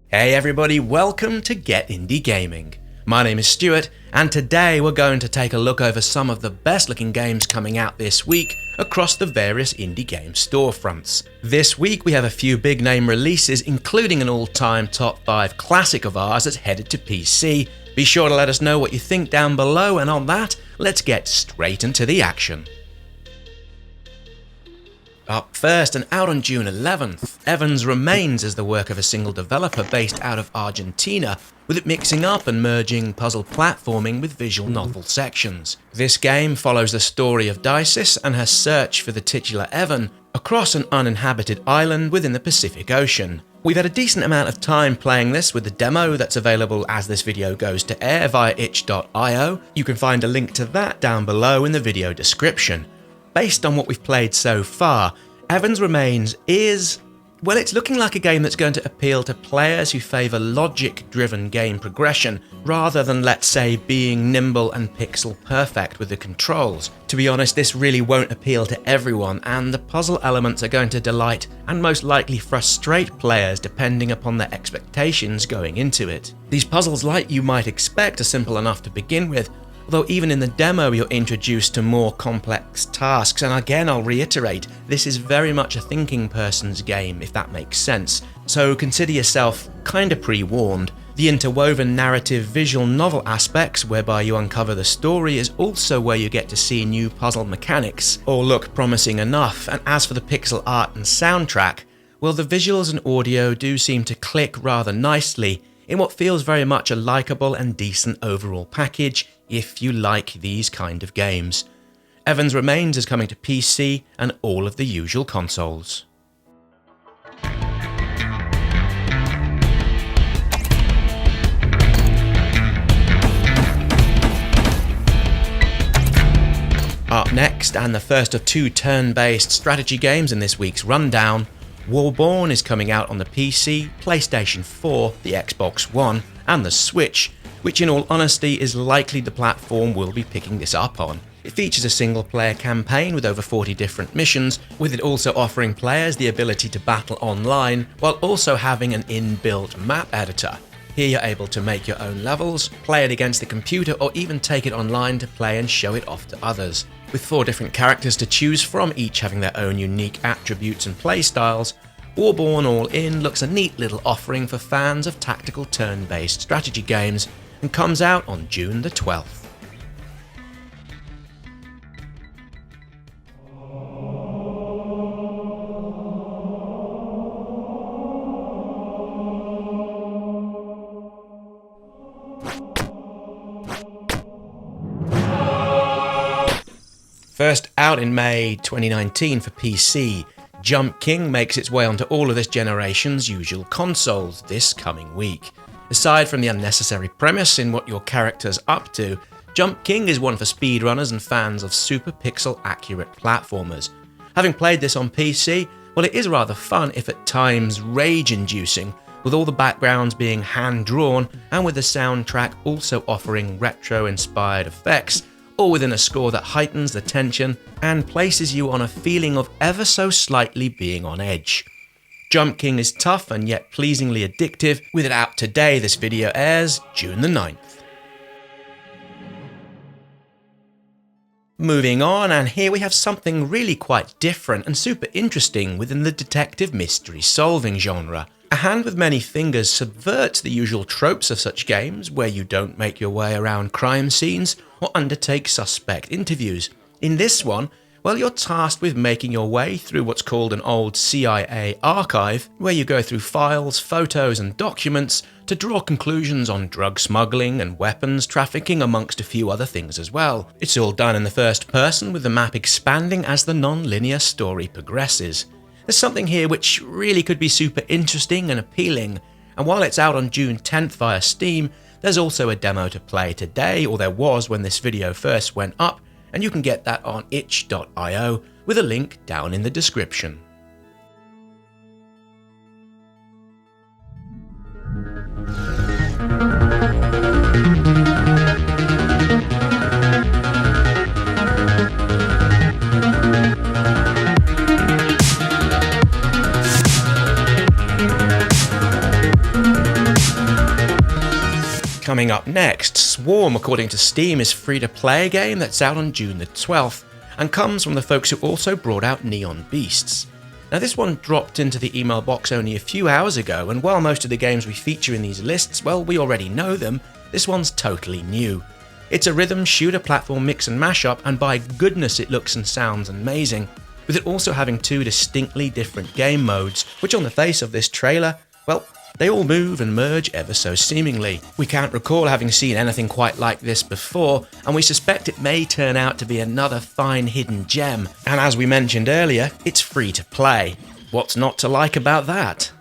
Hey everybody, welcome to Get Indie Gaming. My name is Stuart, and today we're going to take a look over some of the best looking games coming out this week across the various indie game storefronts. This week we have a few big name releases, including an all-time top 5 classic of ours that's headed to PC. Be sure to let us know what you think down below, and on that, let's get straight into the action. Up first and out on June 11th, Evans Remains is the work of a single developer based out of Argentina, with it mixing up and merging puzzle platforming with visual novel sections. This game follows the story of Dices and her search for the titular Evan across an uninhabited island within the Pacific Ocean. We've had a decent amount of time playing this with the demo that's available as this video goes to air via itch.io. You can find a link to that down below in the video description. Based on what we've played so far, Evans Remains is, well, it's looking like a game that's going to appeal to players who favour logic-driven game progression, rather than, let's say, being nimble and pixel perfect with the controls. To be honest, this really won't appeal to everyone, and the puzzle elements are going to delight and most likely frustrate players depending upon their expectations going into it. These puzzles, like you might expect, are simple enough to begin with, although even in the demo you're introduced to more complex tasks, and again I'll reiterate, this is very much a thinking person's game, if that makes sense, so consider yourself kinda pre-warned. The interwoven narrative visual novel aspects whereby you uncover the story is also where you get to see new puzzle mechanics, all look promising enough, and as for the pixel art and soundtrack, well, the visuals and audio do seem to click rather nicely in what feels very much a likeable and decent overall package if you like these kind of games. Evans Remains is coming to PC and all of the usual consoles. Up next, and the first of 2 turn-based strategy games in this week's rundown, Warborn is coming out on the PC, PlayStation 4, the Xbox One, and the Switch, which in all honesty is likely the platform we'll be picking this up on. It features a single-player campaign with over 40 different missions, with it also offering players the ability to battle online, while also having an inbuilt map editor. Here you're able to make your own levels, play it against the computer, or even take it online to play and show it off to others. With 4 different characters to choose from, each having their own unique attributes and playstyles, Warborn All In looks a neat little offering for fans of tactical turn-based strategy games, and comes out on June the 12th. First out in May 2019 for PC, Jump King makes its way onto all of this generation's usual consoles this coming week. Aside from the unnecessary premise in what your character's up to, Jump King is one for speedrunners and fans of super pixel accurate platformers. Having played this on PC, well, it is rather fun, if at times rage-inducing, with all the backgrounds being hand-drawn and with the soundtrack also offering retro-inspired effects, all within a score that heightens the tension and places you on a feeling of ever so slightly being on edge. Jump King is tough and yet pleasingly addictive. With it out today, this video airs June the 9th. Moving on, and here we have something really quite different and super interesting within the detective mystery solving genre. A Hand with Many Fingers subverts the usual tropes of such games, where you don't make your way around crime scenes or undertake suspect interviews. In this one, well, you're tasked with making your way through what's called an old CIA archive, where you go through files, photos and documents to draw conclusions on drug smuggling and weapons trafficking, amongst a few other things as well. It's all done in the first person, with the map expanding as the non-linear story progresses. There's something here which really could be super interesting and appealing, and while it's out on June 10th via Steam, there's also a demo to play today, or there was when this video first went up, and you can get that on itch.io with a link down in the description. Coming up next, Swarm, according to Steam, is free-to-play game that's out on June the 12th, and comes from the folks who also brought out Neon Beasts. Now this one dropped into the email box only a few hours ago, and while most of the games we feature in these lists, well, we already know them, this one's totally new. It's a rhythm shooter platform mix and mashup, and by goodness it looks and sounds amazing, with it also having two distinctly different game modes, which on the face of this trailer, well, they all move and merge ever so seemingly. We can't recall having seen anything quite like this before, and we suspect it may turn out to be another fine hidden gem. And as we mentioned earlier, it's free to play. What's not to like about that?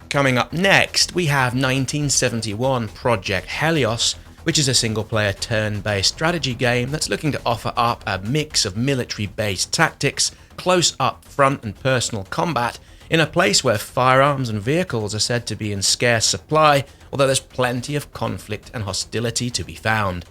Coming up next, we have 1971 Project Helios, which is a single-player turn-based strategy game that's looking to offer up a mix of military-based tactics, close-up front and personal combat, in a place where firearms and vehicles are said to be in scarce supply, although there's plenty of conflict and hostility to be found.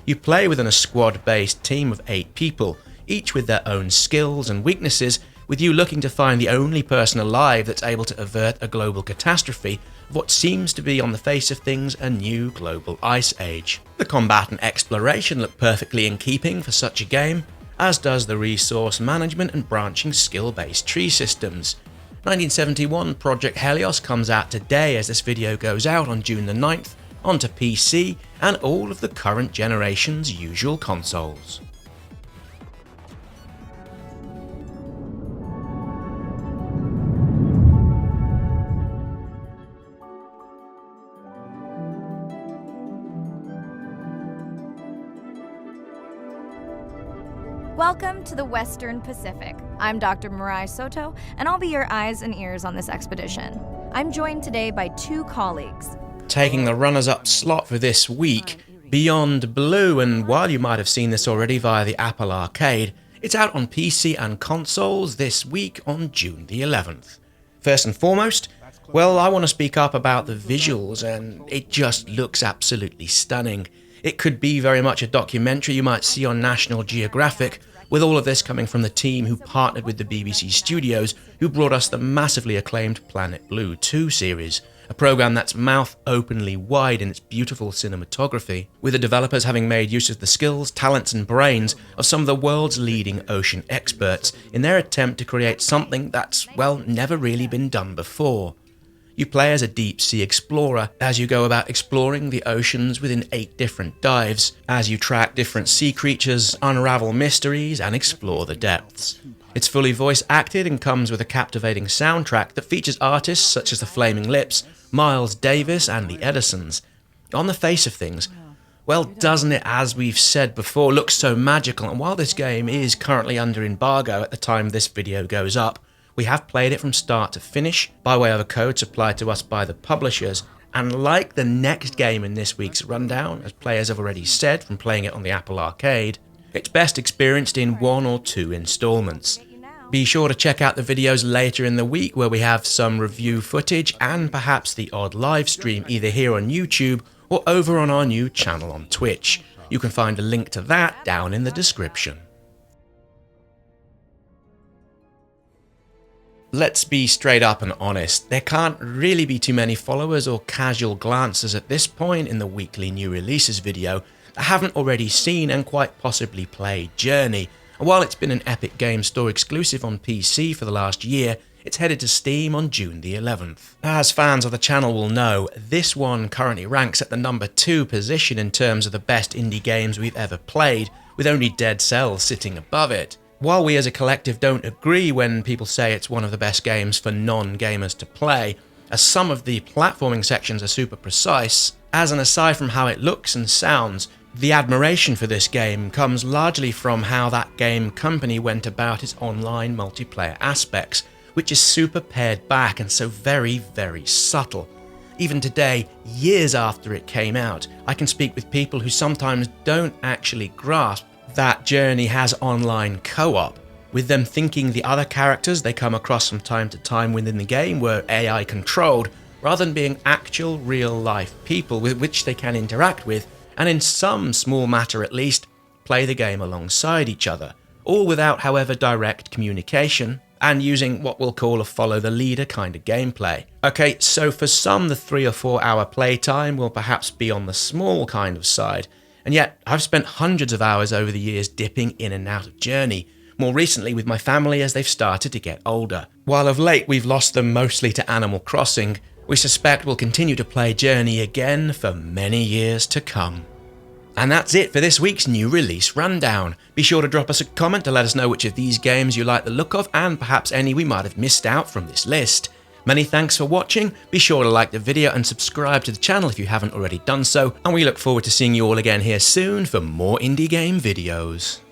You play within a squad-based team of 8 people, each with their own skills and weaknesses, with you looking to find the only person alive that's able to avert a global catastrophe of what seems to be, on the face of things, a new global ice age. The combat and exploration look perfectly in keeping for such a game, as does the resource management and branching skill-based tree systems. 1971 Project Helios comes out today as this video goes out on June the 9th, onto PC and all of the current generation's usual consoles. Welcome to the Western Pacific. I'm Dr. Mirai Soto, and I'll be your eyes and ears on this expedition. I'm joined today by 2 colleagues. Taking the runners-up slot for this week, Beyond Blue, and while you might have seen this already via the Apple Arcade, it's out on PC and consoles this week on June the 11th. First and foremost, well, I want to speak up about the visuals, and it just looks absolutely stunning. It could be very much a documentary you might see on National Geographic, with all of this coming from the team who partnered with the BBC Studios, who brought us the massively acclaimed Planet Blue 2 series, a programme that's mouth openly wide in its beautiful cinematography, with the developers having made use of the skills, talents and brains of some of the world's leading ocean experts in their attempt to create something that's, well, never really been done before. You play as a deep-sea explorer as you go about exploring the oceans within 8 different dives, as you track different sea creatures, unravel mysteries, and explore the depths. It's fully voice-acted and comes with a captivating soundtrack that features artists such as the Flaming Lips, Miles Davis, and the Edisons. On the face of things, well, doesn't it, as we've said before, look so magical? And while this game is currently under embargo at the time this video goes up, we have played it from start to finish by way of a code supplied to us by the publishers, and like the next game in this week's rundown, as players have already said from playing it on the Apple Arcade, it's best experienced in 1 or 2 installments. Be sure to check out the videos later in the week where we have some review footage and perhaps the odd live stream either here on YouTube or over on our new channel on Twitch. You can find a link to that down in the description. Let's be straight up and honest, there can't really be too many followers or casual glances at this point in the weekly new releases video that haven't already seen and quite possibly played Journey, and while it's been an Epic Games Store exclusive on PC for the last year, it's headed to Steam on June the 11th. As fans of the channel will know, this one currently ranks at the number 2 position in terms of the best indie games we've ever played, with only Dead Cells sitting above it. While we as a collective don't agree when people say it's one of the best games for non-gamers to play, as some of the platforming sections are super precise, as an aside from how it looks and sounds, the admiration for this game comes largely from how that game company went about its online multiplayer aspects, which is super pared back and so very, very subtle. Even today, years after it came out, I can speak with people who sometimes don't actually grasp that Journey has online co-op, with them thinking the other characters they come across from time to time within the game were AI controlled, rather than being actual real-life people with which they can interact with, and in some small matter at least, play the game alongside each other, all without, however, direct communication, and using what we'll call a follow the leader kind of gameplay. Okay, so for some the 3 or 4 hour playtime will perhaps be on the small kind of side, and yet I've spent hundreds of hours over the years dipping in and out of Journey, more recently with my family as they've started to get older. While of late we've lost them mostly to Animal Crossing, we suspect we'll continue to play Journey again for many years to come. And that's it for this week's new release rundown. Be sure to drop us a comment to let us know which of these games you like the look of and perhaps any we might have missed out from this list. Many thanks for watching, be sure to like the video and subscribe to the channel if you haven't already done so, and we look forward to seeing you all again here soon for more indie game videos.